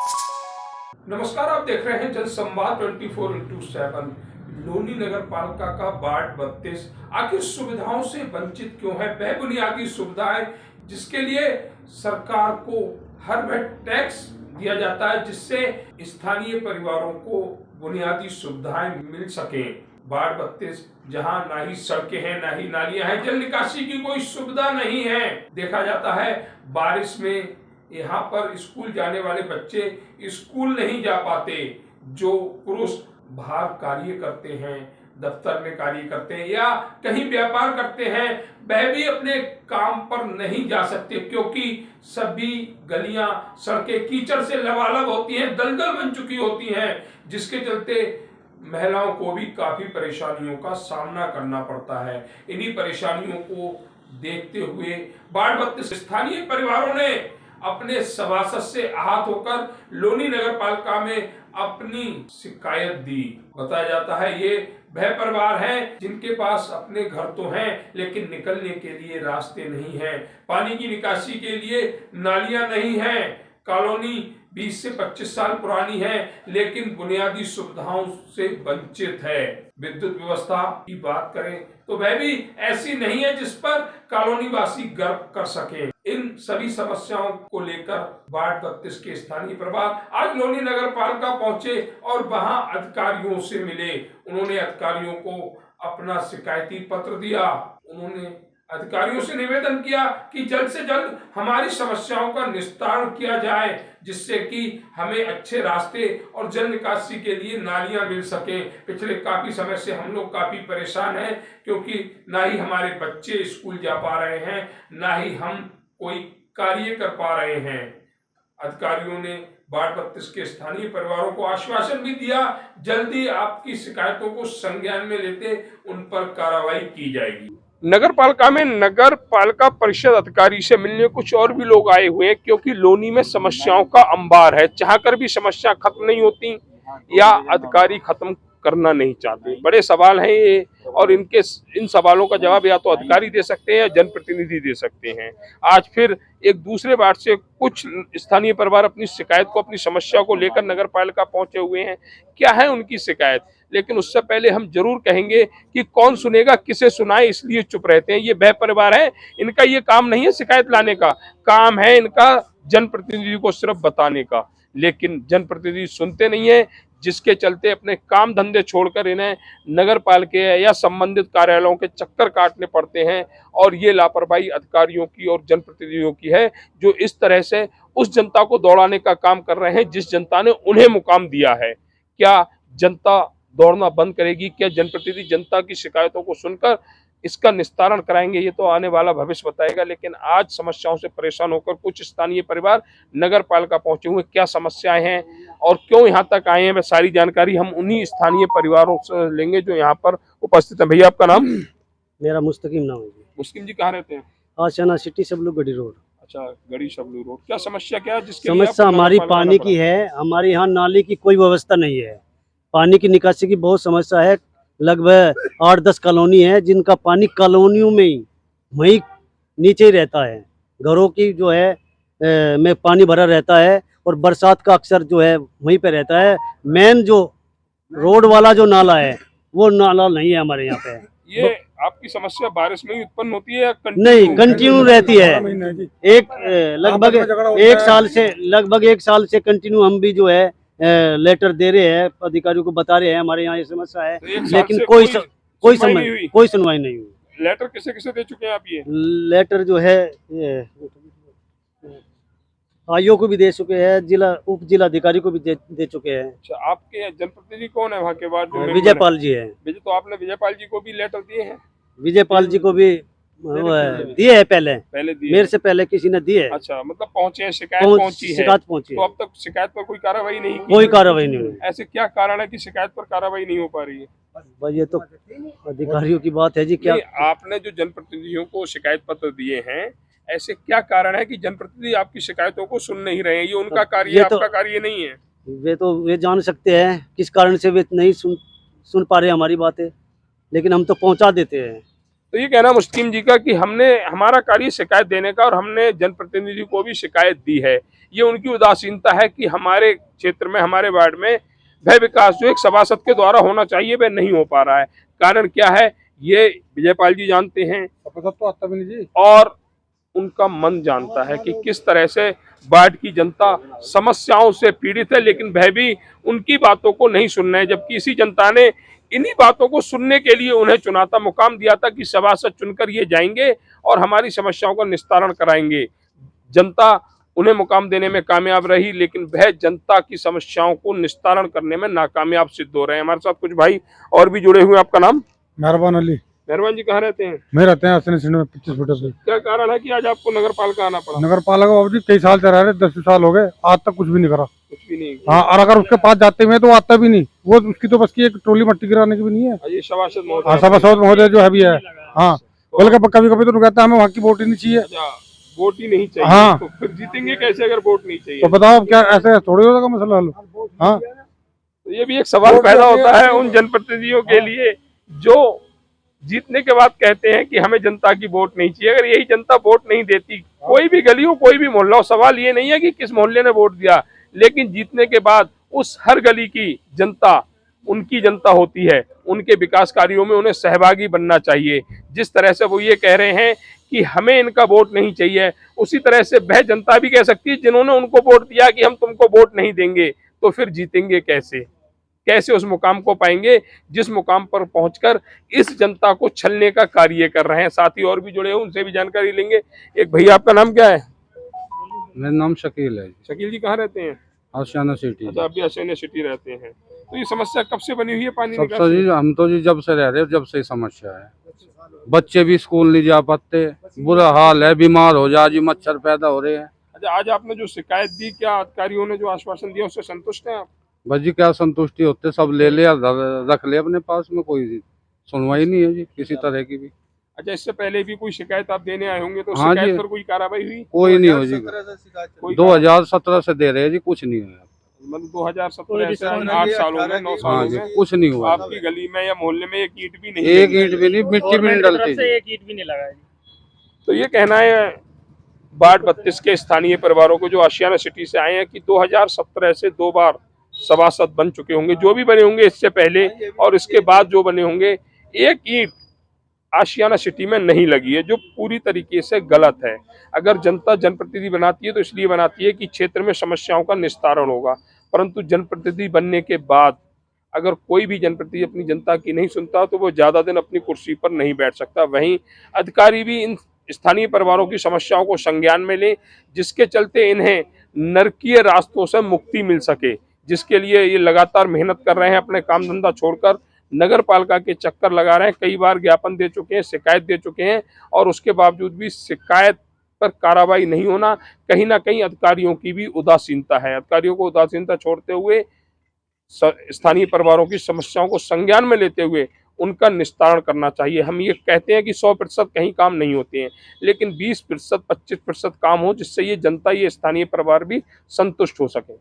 नमस्कार, आप देख रहे हैं जनसंवाद 24x7। लोनी नगर पालिका का वार्ड 32 आखिर सुविधाओं से वंचित क्यों है? बेबुनियादी सुविधाएं जिसके लिए सरकार को हर वह टैक्स दिया जाता है जिससे स्थानीय परिवारों को बुनियादी सुविधाएं मिल सके। वार्ड 32 जहां ना ही सड़कें हैं, ना ही नालियां हैं, जल निकासी की कोई सुविधा नहीं है। देखा जाता है बारिश में यहाँ पर स्कूल जाने वाले बच्चे स्कूल नहीं जा पाते। जो पुरुष बाहर कार्य करते हैं, दफ्तर में कार्य करते हैं या कहीं व्यापार करते हैं, वह भी अपने काम पर नहीं जा सकते क्योंकि सभी गलियां, सड़कें कीचड़ से लबालब होती हैं, दलदल बन चुकी होती हैं, जिसके चलते महिलाओं को भी काफी परेशानियों का सामना करना पड़ता है। इन्हीं परेशानियों को देखते हुए वार्ड 32 स्थानीय परिवारों ने अपने सभासद से आहत होकर लोनी नगर पालिका में अपनी शिकायत दी। बताया जाता है ये वह परिवार हैं जिनके पास अपने घर तो हैं लेकिन निकलने के लिए रास्ते नहीं हैं, पानी की निकासी के लिए नालियां नहीं हैं, कॉलोनी 20 से 25 साल पुरानी है लेकिन बुनियादी सुविधाओं से वंचित है। विद्युत व्यवस्था की बात करें तो वह भी ऐसी नहीं है जिस पर कॉलोनी वासी गर्व कर सके। इन सभी समस्याओं को लेकर वार्ड 32 के स्थानीय परिवार आज लोनी नगर पालिका पहुंचे और वहां अधिकारियों से मिले। उन्होंने अधिकारियों को अपना शिकायती पत्र दिया। उन्होंने अधिकारियों से निवेदन किया कि जल्द से जल्द हमारी समस्याओं का निस्तारण किया जाए जिससे कि हमें अच्छे रास्ते और जल निकासी के लिए नालियां मिल सके। पिछले काफी समय से हम लोग काफी परेशान हैं क्योंकि ना ही हमारे बच्चे स्कूल जा पा रहे हैं, ना ही हम कोई कार्य कर पा रहे हैं। अधिकारियों ने वार्ड 32 के स्थानीय परिवारों को आश्वासन भी दिया, जल्दी आपकी शिकायतों को संज्ञान में लेते उन पर कार्रवाई की जाएगी। नगर पालिका में नगर पालिका परिषद अधिकारी से मिलने कुछ और भी लोग आए हुए हैं क्योंकि लोनी में समस्याओं का अंबार है। चाहकर भी समस्या खत्म नहीं होती या अधिकारी खत्म करना नहीं चाहते। बड़े सवाल हैं ये और इन सवालों का जवाब या तो अधिकारी दे सकते हैं या जनप्रतिनिधि दे सकते हैं। आज फिर एक दूसरे वार्ड से कुछ स्थानीय परिवार अपनी शिकायत को, अपनी समस्या को लेकर नगर पालिका पहुंचे हुए हैं। क्या है उनकी शिकायत? लेकिन उससे पहले हम जरूर कहेंगे कि कौन सुनेगा, किसे सुनाए, इसलिए चुप रहते हैं। ये वह परिवार है, इनका ये काम नहीं है शिकायत लाने का, काम है इनका जनप्रतिनिधि को सिर्फ बताने का। लेकिन जनप्रतिनिधि सुनते नहीं है जिसके चलते अपने काम धंधे छोड़कर इन्हें नगर पालिका या संबंधित कार्यालयों के चक्कर काटने पड़ते हैं। और ये लापरवाही अधिकारियों की और जनप्रतिनिधियों की है जो इस तरह से उस जनता को दौड़ाने का काम कर रहे हैं जिस जनता ने उन्हें मुकाम दिया है। क्या जनता दौड़ना बंद करेगी? क्या जनप्रतिनिधि जनता की शिकायतों को सुनकर इसका निस्तारण कराएंगे? ये तो आने वाला भविष्य बताएगा। लेकिन आज समस्याओं से परेशान होकर कुछ स्थानीय परिवार नगर पालिका पहुंचे हुए, क्या समस्याएं हैं और क्यों यहाँ तक आए हैं, वह सारी जानकारी हम उन्हीं स्थानीय परिवारों से लेंगे जो यहाँ पर उपस्थित हैं। भैया आपका नाम? मेरा मुस्तकीम नाम है जी। मुस्लिम जी कहाँ रहते हैं? आशियाना सिटी सबलू गढ़ी रोड। अच्छा, गढ़ी सबलू रोड। क्या समस्या क्या है जिसके समस्या हमारी पानी की है। हमारे यहाँ नाली की कोई व्यवस्था नहीं है। पानी की निकासी की बहुत समस्या है। लगभग 8-10 कॉलोनी है जिनका पानी कॉलोनियों में ही वहीं नीचे ही रहता है। घरों की जो है में पानी भरा रहता है और बरसात का अक्सर जो है वहीं पे रहता है। मेन जो रोड वाला जो नाला है वो नाला नहीं है हमारे यहाँ पे। ये आपकी समस्या बारिश में ही उत्पन्न होती है या नहीं, कंटिन्यू रहती है। लगभग एक साल से कंटिन्यू हम भी जो है लेटर दे रहे हैं, अधिकारियों को बता रहे हैं हमारे यहाँ ये समस्या है, लेकिन कोई सुनवाई नहीं हुई। लेटर किसे किसे दे चुके हैं आप? ये लेटर जो है आईओ को भी दे चुके हैं, उप जिला अधिकारी को भी दे चुके हैं। अच्छा, आपके जनप्रतिनिधि कौन है वहाँ के बाद? विजयपाल जी है। तो आपने विजयपाल जी को भी लेटर दिए हैं? विजयपाल जी को भी दिए है, पहले दिए, मेरे से पहले किसी ने दिए। अच्छा, मतलब पहुंचे हैं, शिकायत पहुंची है। तो अब तक शिकायत पर कोई कार्रवाई नहीं की? कोई कार्रवाई नहीं हुई। ऐसे क्या कारण है कि शिकायत पर कार्रवाई नहीं हो पा रही है? भाई ये तो अधिकारियों की बात है जी। क्या आपने जो जनप्रतिनिधियों को शिकायत पत्र दिए हैं, ऐसे क्या कारण है कि जनप्रतिनिधि आपकी शिकायतों को सुन नहीं रहे हैं? ये उनका कार्य है, आपका कार्य नहीं है। वे जान सकते हैं किस कारण से वे नहीं सुन पा रहे हमारी बातें, लेकिन हम तो पहुंचा देते हैं। तो ये कहना मुस्लिम जी का कि हमने हमारा कार्य शिकायत देने का और हमने जनप्रतिनिधि को भी शिकायत दी है। ये उनकी उदासीनता है कि हमारे क्षेत्र में, हमारे वार्ड में वह विकास जो एक सभासद के द्वारा होना चाहिए वह नहीं हो पा रहा है। कारण क्या है ये विजयपाल जी जानते हैं और उनका मन जानता है कि किस तरह से वार्ड की जनता समस्याओं से पीड़ित है, लेकिन वह भी उनकी बातों को नहीं सुन रहे हैं। जबकि इसी जनता ने इन्हीं बातों को सुनने के लिए उन्हें चुना था, मुकाम दिया था कि सभासद चुनकर ये जाएंगे और हमारी समस्याओं का निस्तारण कराएंगे। जनता उन्हें मुकाम देने में कामयाब रही, लेकिन वह जनता की समस्याओं को निस्तारण करने में नाकामयाब सिद्ध हो रहे हैं। हमारे साथ कुछ भाई और भी जुड़े हुए हैं। आपका नाम? मेहरबान अली। मेहरबान जी कहाँ रहते हैं? मैं रहते हैं आसनी में 25 फुट से। क्या कारण है कि आज आपको नगर पालिका आना पड़ा? नगर पालिका बाबू जी कई साल से रह रहे, 10 साल हो गए, आज तक कुछ भी नहीं करा। कुछ भी नहीं? हाँ, और अगर उसके पास जाते हुए तो आता भी नहीं। वो उसकी तो बस की एक ट्रोली मट्टी गिराने की भी नहीं है। ये सभासद महोदय, हाँ, सभासद महोदय जो है भी है। हाँ, बोल के कभी कभी तो कहता है हमें वहाँ की वोट ही नहीं चाहिए। वोट ही नहीं चाहिए? हाँ, तो फिर जीतेंगे कैसे अगर वोट नहीं चाहिए? तो बताओ क्या ऐसे थोड़ी होगा मसला हल? हाँ, तो ये भी एक सवाल पैदा होता है उन जनप्रतिनिधियों के लिए जो जीतने के बाद कहते हैं कि हमें जनता की वोट नहीं चाहिए। अगर यही जनता वोट नहीं देती, कोई भी गली हो, कोई भी मोहल्ला हो, सवाल ये नहीं है कि किस मोहल्ले ने वोट दिया, लेकिन जीतने के बाद उस हर गली की जनता उनकी जनता होती है, उनके विकास कार्यों में उन्हें सहभागी बनना चाहिए। जिस तरह से वो ये कह रहे हैं कि हमें इनका वोट नहीं चाहिए, उसी तरह से वह जनता भी कह सकती है जिन्होंने उनको वोट दिया कि हम तुमको वोट नहीं देंगे, तो फिर जीतेंगे कैसे? कैसे उस मुकाम को पाएंगे जिस मुकाम पर पहुंचकर इस जनता को छलने का कार्य कर रहे हैं। साथी और भी जुड़े हैं, उनसे भी जानकारी लेंगे। एक भैया, आपका नाम क्या है? मेरा नाम शकील है। शकील जी कहाँ रहते हैं? आशियाना सिटी। अच्छा, अभी आशियाना सिटी रहते हैं। तो ये समस्या कब से बनी हुई है पानी सबसे जी हम तो जी जब से रह रहे, जब से समस्या है। बच्चे भी स्कूल नहीं जा पाते, बुरा हाल है, बीमार हो जा जी, मच्छर पैदा हो रहे हैं। अच्छा, आज आपने जो शिकायत दी, क्या अधिकारियों ने जो आश्वासन दिया उससे संतुष्ट हैं आप? बस जी क्या संतुष्टि होते, सब ले लिया, रख ले अपने पास में, कोई सुनवाई नहीं है जी किसी तरह की भी। अच्छा, इससे पहले भी कोई शिकायत आप देने आए होंगे, तो हाँ शिकायत जी, पर कोई कार्रवाई हुई? कोई नहीं हो जी। 2017 से दे रहे हैं जी, कुछ नहीं हुआ। मतलब 2017 से 8 साल हो गए, 9 साल हाँ हो जी, गए, कुछ नहीं हुआ। आपकी गली में या मोहल्ले में एक ईंट भी नहीं, एक ईंट भी नहीं, मिट्टी भी नहीं डलती जी। एक ईंट भी नहीं लगा। तो ये कहना है वार्ड 32 के स्थानीय परिवारों को जो आशियाना सिटी से आए हैं कि 2017 से 2 बार सभासद बन चुके होंगे, जो भी बने होंगे इससे पहले और इसके बाद जो बने होंगे, एक ईंट आशियाना सिटी में नहीं लगी है, जो पूरी तरीके से गलत है। अगर जनता जनप्रतिनिधि बनाती है तो इसलिए बनाती है कि क्षेत्र में समस्याओं का निस्तारण होगा, परंतु जनप्रतिनिधि बनने के बाद अगर कोई भी जनप्रतिनिधि अपनी जनता की नहीं सुनता तो वो ज्यादा दिन अपनी कुर्सी पर नहीं बैठ सकता। वहीं अधिकारी भी इन स्थानीय परिवारों की समस्याओं को संज्ञान में लें, जिसके चलते इन्हें नरकीय रास्तों से मुक्ति मिल सके, जिसके लिए ये लगातार मेहनत कर रहे हैं। अपने काम धंधा छोड़कर नगर पालिका के चक्कर लगा रहे हैं। कई बार ज्ञापन दे चुके हैं, शिकायत दे चुके हैं, और उसके बावजूद भी शिकायत पर कार्रवाई नहीं होना, कहीं ना कहीं अधिकारियों की भी उदासीनता है। अधिकारियों को उदासीनता छोड़ते हुए स्थानीय परिवारों की समस्याओं को संज्ञान में लेते हुए उनका निस्तारण करना चाहिए। हम ये कहते हैं कि 100% कहीं काम नहीं होते हैं, लेकिन 20%, 25% काम हो, जिससे ये जनता, ये स्थानीय परिवार भी संतुष्ट हो सके।